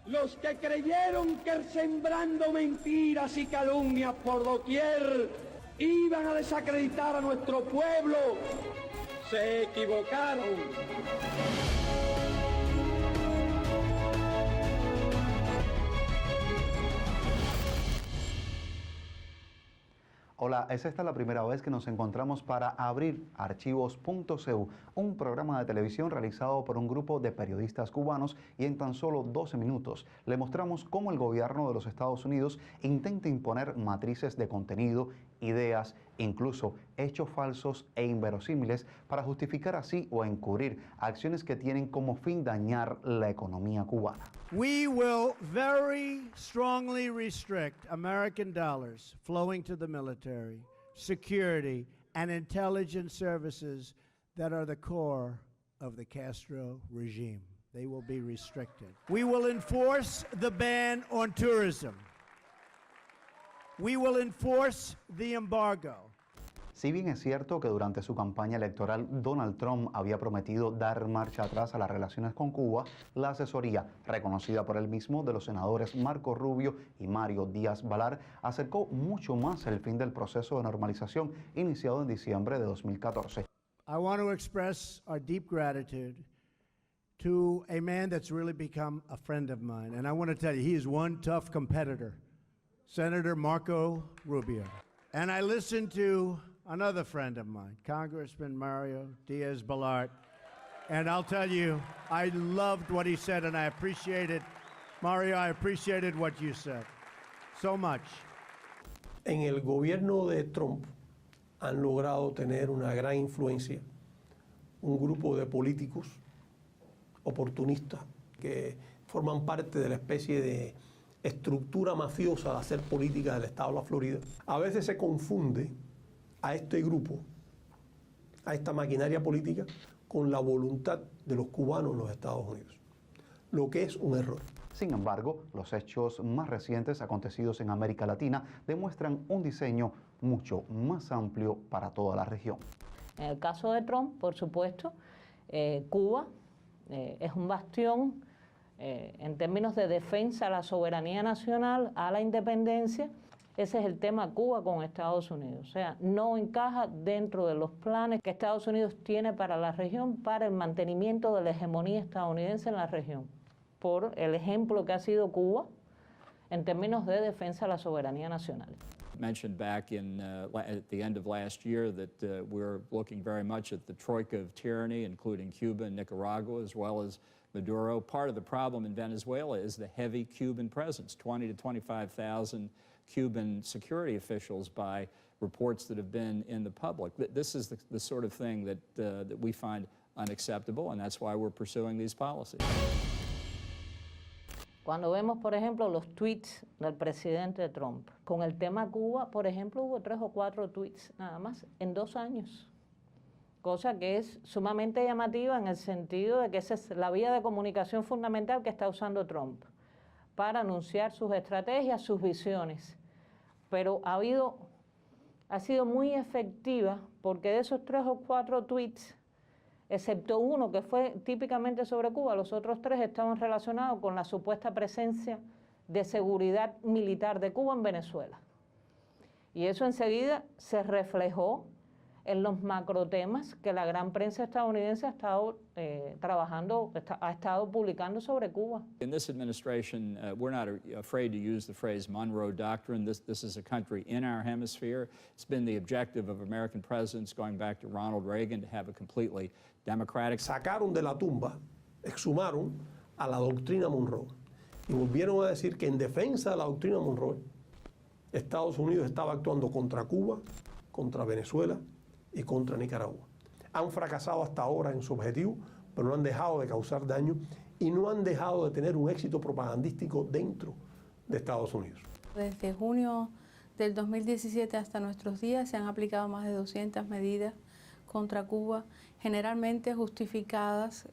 Los que creyeron que sembrando mentiras y calumnias por doquier iban a desacreditar a nuestro pueblo, se equivocaron. Hola, es esta la primera vez que nos encontramos para abrir archivos.cu, un programa de televisión realizado por un grupo de periodistas cubanos, y en tan solo 12 minutos le mostramos cómo el gobierno de los Estados Unidos intenta imponer matrices de contenido, ideas, incluso hechos falsos e inverosímiles para justificar así o encubrir acciones que tienen como fin dañar la economía cubana. We will very strongly restrict American dollars flowing to the military, security, and intelligence services that are the core of the Castro regime. They will be restricted. We will enforce the ban on tourism. We will enforce the embargo. Si bien es cierto que durante su campaña electoral Donald Trump había prometido dar marcha atrás a las relaciones con Cuba, la asesoría, reconocida por él mismo, de los senadores Marco Rubio y Mario Díaz-Balart, acercó mucho más el fin del proceso de normalización iniciado en diciembre de 2014. I want to express our deep gratitude to a man that's really become a friend of mine. And I want to tell you, he is one tough competitor, Senator Marco Rubio. And I listened to another friend of mine, Congressman Mario Diaz-Balart, and I'll tell you, I loved what he said, and I appreciated, Mario, I appreciated what you said so much. En el gobierno de Trump han logrado tener una gran influencia un grupo de políticos oportunistas que forman parte de la especie de estructura mafiosa de hacer política del estado de la Florida. A veces se confunde a este grupo, a esta maquinaria política, con la voluntad de los cubanos en los Estados Unidos, lo que es un error. Sin embargo, los hechos más recientes acontecidos en América Latina demuestran un diseño mucho más amplio para toda la región. En el caso de Trump, por supuesto, Cuba es un bastión en términos de defensa a la soberanía nacional, a la independencia. Ese es el tema Cuba con Estados Unidos. O sea, no encaja dentro de los planes que Estados Unidos tiene para la región, para el mantenimiento de la hegemonía estadounidense en la región, por el ejemplo que ha sido Cuba en términos de defensa a la soberanía nacional. Mentioned back in at the end of last year that we're looking very much at the troika of tyranny, including Cuba and Nicaragua, as well as Maduro. Part of the problem in Venezuela is the heavy Cuban presence, 20 to 25,000 Cuban security officials by reports that have been in the public. This is the sort of thing that we find unacceptable, and that's why we're pursuing these policies. Cuando vemos, por ejemplo, los tweets del presidente Trump, con el tema Cuba, por ejemplo, hubo 3 o 4 tweets nada más en 2 años. Cosa que es sumamente llamativa en el sentido de que esa es la vía de comunicación fundamental que está usando Trump para anunciar sus estrategias, sus visiones. Pero ha sido muy efectiva porque de esos 3 o 4 tweets, excepto uno que fue típicamente sobre Cuba, los otros 3 estaban relacionados con la supuesta presencia de seguridad militar de Cuba en Venezuela. Y eso enseguida se reflejó en los macrotemas que la gran prensa estadounidense ha estado ha estado publicando sobre Cuba. In this administration, we're not afraid to use the phrase Monroe Doctrine. This is a country in our hemisphere. It's been the objective of American presidents going back to Ronald Reagan to have a completely democratic. Sacaron de la tumba, exhumaron a la doctrina Monroe y volvieron a decir que en defensa de la doctrina Monroe, Estados Unidos estaba actuando contra Cuba, contra Venezuela y contra Nicaragua. Han fracasado hasta ahora en su objetivo, pero no han dejado de causar daño y no han dejado de tener un éxito propagandístico dentro de Estados Unidos. Desde junio del 2017 hasta nuestros días se han aplicado más de 200 medidas contra Cuba, generalmente justificadas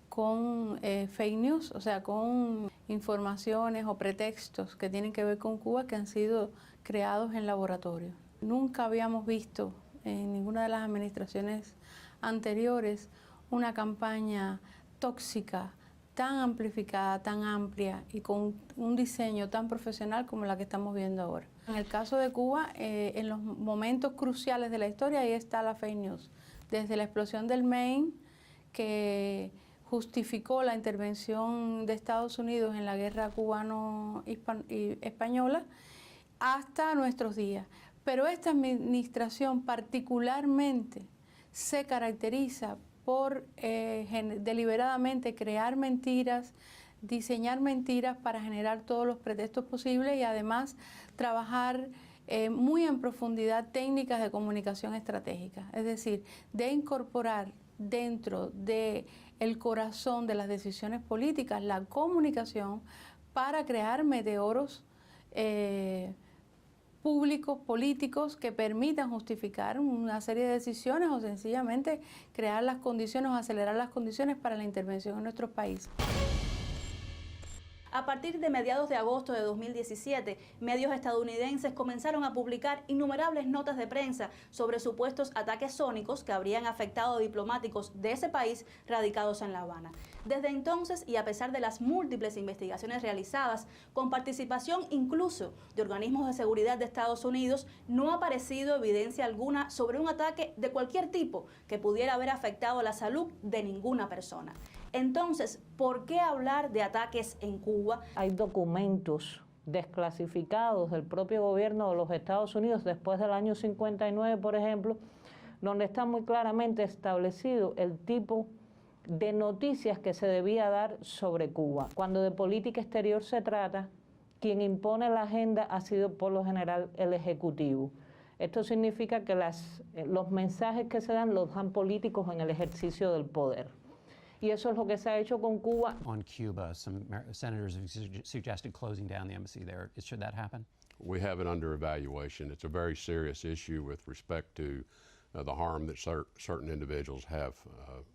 con fake news, o sea, con informaciones o pretextos que tienen que ver con Cuba que han sido creados en laboratorio. Nunca habíamos visto en ninguna de las administraciones anteriores una campaña tóxica tan amplificada, tan amplia y con un diseño tan profesional como la que estamos viendo ahora. En el caso de Cuba, en los momentos cruciales de la historia, ahí está la fake news. Desde la explosión del Maine, que justificó la intervención de Estados Unidos en la guerra cubano-española, hasta nuestros días. Pero esta administración particularmente se caracteriza por deliberadamente crear mentiras, diseñar mentiras para generar todos los pretextos posibles y además trabajar muy en profundidad técnicas de comunicación estratégica, es decir, de incorporar dentro del corazón de las decisiones políticas la comunicación para crear meteoros públicos, políticos, que permitan justificar una serie de decisiones o sencillamente crear las condiciones o acelerar las condiciones para la intervención en nuestro país. A partir de mediados de agosto de 2017, medios estadounidenses comenzaron a publicar innumerables notas de prensa sobre supuestos ataques sónicos que habrían afectado a diplomáticos de ese país radicados en La Habana. Desde entonces, y a pesar de las múltiples investigaciones realizadas, con participación incluso de organismos de seguridad de Estados Unidos, no ha aparecido evidencia alguna sobre un ataque de cualquier tipo que pudiera haber afectado la salud de ninguna persona. Entonces, ¿por qué hablar de ataques en Cuba? Hay documentos desclasificados del propio gobierno de los Estados Unidos después del año 59, por ejemplo, donde está muy claramente establecido el tipo de noticias que se debía dar sobre Cuba. Cuando de política exterior se trata, quien impone la agenda ha sido por lo general el Ejecutivo. Esto significa que los mensajes que se dan los dan políticos en el ejercicio del poder. Y eso es lo que se ha hecho con Cuba. On Cuba, some senators have suggested closing down the embassy there. Should that happen? We have it under evaluation. It's a very serious issue with respect to the harm that certain individuals have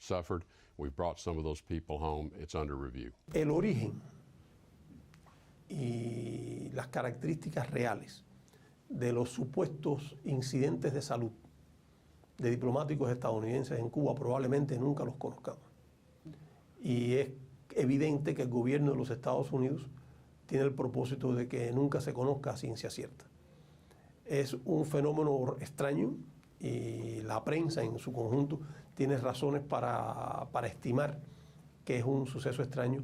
suffered. We've brought some of those people home. It's under review. El origen y las características reales de los supuestos incidentes de salud de diplomáticos estadounidenses en Cuba probablemente nunca los conozcamos. Y es evidente que el gobierno de los Estados Unidos tiene el propósito de que nunca se conozca a ciencia cierta. Es un fenómeno extraño y la prensa en su conjunto tiene razones para estimar que es un suceso extraño,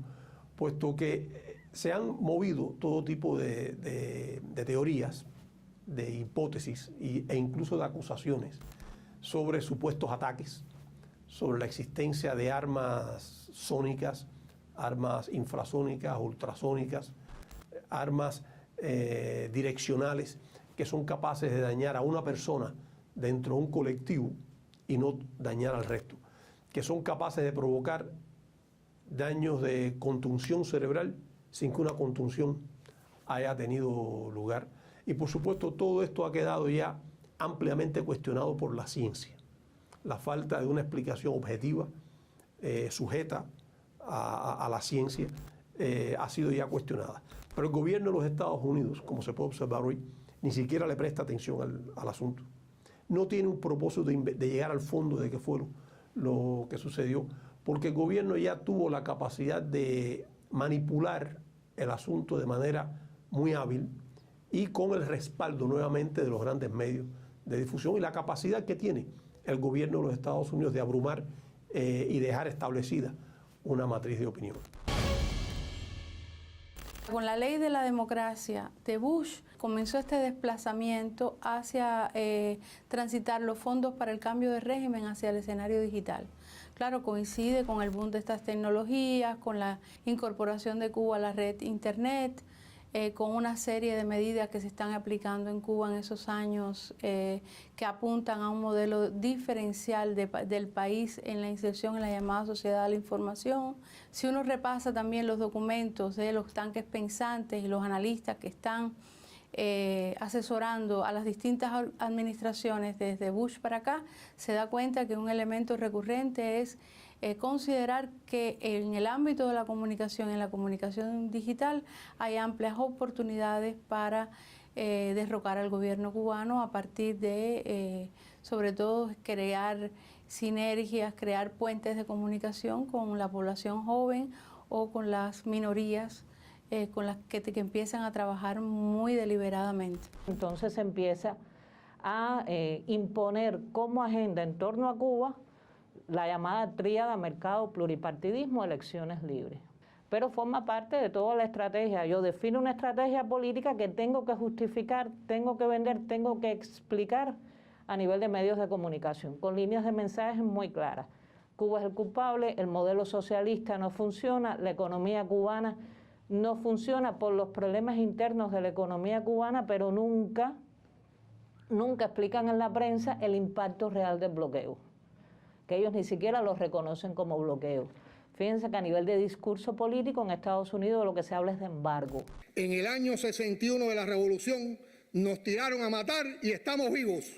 puesto que se han movido todo tipo de teorías, de hipótesis e incluso de acusaciones sobre supuestos ataques, sobre la existencia de armas sónicas, armas infrasónicas, ultrasónicas, armas direccionales que son capaces de dañar a una persona dentro de un colectivo y no dañar al resto, que son capaces de provocar daños de contunción cerebral sin que una contunción haya tenido lugar. Y por supuesto todo esto ha quedado ya ampliamente cuestionado por la ciencia. La falta de una explicación objetiva, sujeta a la ciencia, ha sido ya cuestionada. Pero el gobierno de los Estados Unidos, como se puede observar hoy, ni siquiera le presta atención al asunto. No tiene un propósito de llegar al fondo de qué fue lo que sucedió, porque el gobierno ya tuvo la capacidad de manipular el asunto de manera muy hábil y con el respaldo nuevamente de los grandes medios de difusión y la capacidad que tiene el gobierno de los Estados Unidos de abrumar y dejar establecida una matriz de opinión. Con la ley de la democracia de Bush comenzó este desplazamiento hacia transitar los fondos para el cambio de régimen hacia el escenario digital. Claro, coincide con el boom de estas tecnologías, con la incorporación de Cuba a la red Internet, con una serie de medidas que se están aplicando en Cuba en esos años que apuntan a un modelo diferencial del país en la inserción en la llamada sociedad de la información. Si uno repasa también los documentos de los tanques pensantes y los analistas que están asesorando a las distintas administraciones desde Bush para acá, se da cuenta que un elemento recurrente es considerar que en el ámbito de la comunicación, en la comunicación digital, hay amplias oportunidades para derrocar al gobierno cubano a partir de, sobre todo, crear sinergias, crear puentes de comunicación con la población joven o con las minorías con las que empiezan a trabajar muy deliberadamente. Entonces se empieza a imponer como agenda en torno a Cuba la llamada tríada mercado, pluripartidismo, elecciones libres. Pero forma parte de toda la estrategia. Yo defino una estrategia política que tengo que justificar, tengo que vender, tengo que explicar a nivel de medios de comunicación, con líneas de mensajes muy claras. Cuba es el culpable, el modelo socialista no funciona, la economía cubana no funciona por los problemas internos de la economía cubana, pero nunca explican en la prensa el impacto real del bloqueo, que ellos ni siquiera lo reconocen como bloqueo. Fíjense que a nivel de discurso político en Estados Unidos lo que se habla es de embargo. En el año 61 de la Revolución nos tiraron a matar y estamos vivos.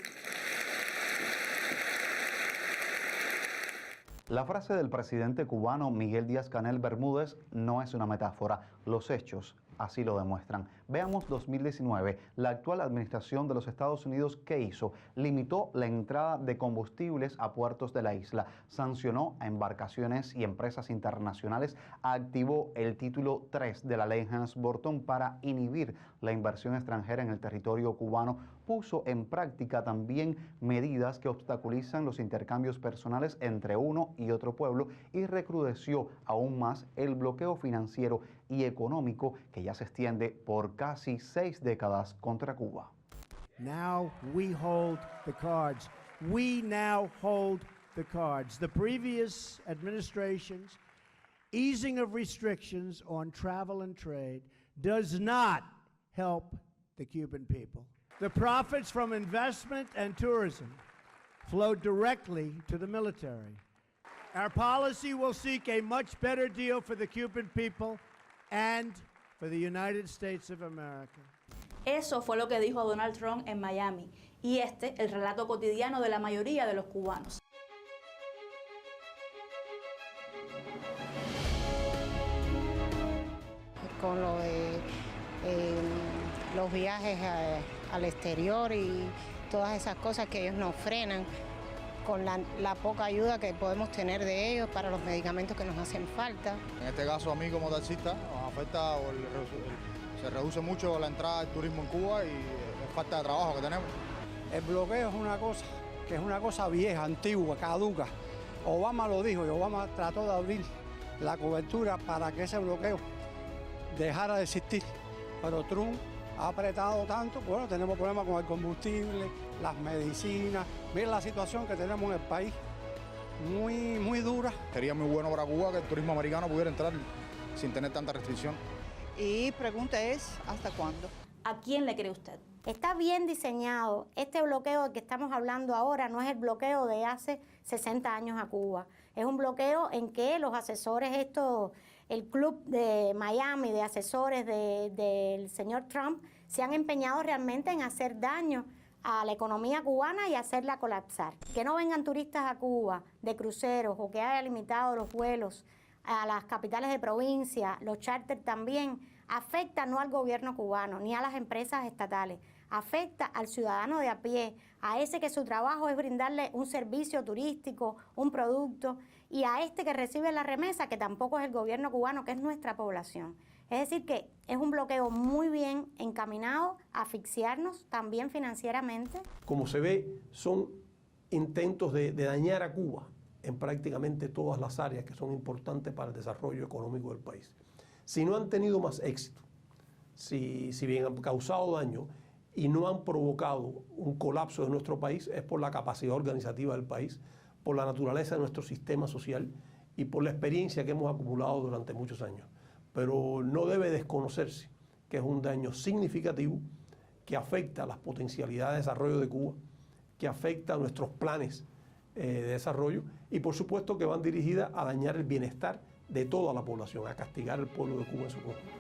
La frase del presidente cubano Miguel Díaz-Canel Bermúdez no es una metáfora, los hechos así lo demuestran. Veamos 2019, la actual administración de los Estados Unidos, ¿qué hizo? Limitó la entrada de combustibles a puertos de la isla, sancionó a embarcaciones y empresas internacionales, activó el título 3 de la ley Helms-Burton para inhibir la inversión extranjera en el territorio cubano, puso en práctica también medidas que obstaculizan los intercambios personales entre uno y otro pueblo y recrudeció aún más el bloqueo financiero y económico que ya se extiende por casi 6 décadas contra Cuba. Now we hold the cards. We now hold the cards. The previous administration's easing of restrictions on travel and trade does not help the Cuban people. The profits from investment and tourism flow directly to the military. Our policy will seek a much better deal for the Cuban people and for the United States of America. Eso fue lo que dijo Donald Trump en Miami, y el relato cotidiano de la mayoría de los cubanos. Con lo de los viajes al exterior y todas esas cosas que ellos nos frenan, con la poca ayuda que podemos tener de ellos para los medicamentos que nos hacen falta. En este caso, a mí como taxista, nos afecta, se reduce mucho la entrada del turismo en Cuba y la falta de trabajo que tenemos. El bloqueo es una cosa que es una cosa vieja, antigua, caduca. Obama lo dijo y Obama trató de abrir la cobertura para que ese bloqueo dejara de existir. Pero Trump ha apretado tanto, bueno, tenemos problemas con el combustible, las medicinas. Miren la situación que tenemos en el país, muy dura. Sería muy bueno para Cuba que el turismo americano pudiera entrar sin tener tanta restricción. Y pregunta es, ¿hasta cuándo? ¿A quién le cree usted? Está bien diseñado. Este bloqueo del que estamos hablando ahora no es el bloqueo de hace 60 años a Cuba. Es un bloqueo en que los asesores, el club de Miami de asesores del señor Trump, se han empeñado realmente en hacer daño a la economía cubana y hacerla colapsar. Que no vengan turistas a Cuba de cruceros o que haya limitado los vuelos a las capitales de provincia, los charters también, afecta no al gobierno cubano ni a las empresas estatales, afecta al ciudadano de a pie, a ese que su trabajo es brindarle un servicio turístico, un producto, y a este que recibe la remesa, que tampoco es el gobierno cubano, que es nuestra población. Es decir, que es un bloqueo muy bien encaminado a asfixiarnos también financieramente. Como se ve, son intentos de dañar a Cuba en prácticamente todas las áreas que son importantes para el desarrollo económico del país. Si no han tenido más éxito, si bien han causado daño y no han provocado un colapso de nuestro país, es por la capacidad organizativa del país, por la naturaleza de nuestro sistema social y por la experiencia que hemos acumulado durante muchos años. Pero no debe desconocerse que es un daño significativo que afecta a las potencialidades de desarrollo de Cuba, que afecta a nuestros planes de desarrollo y por supuesto que van dirigidas a dañar el bienestar de toda la población, a castigar al pueblo de Cuba en su conjunto.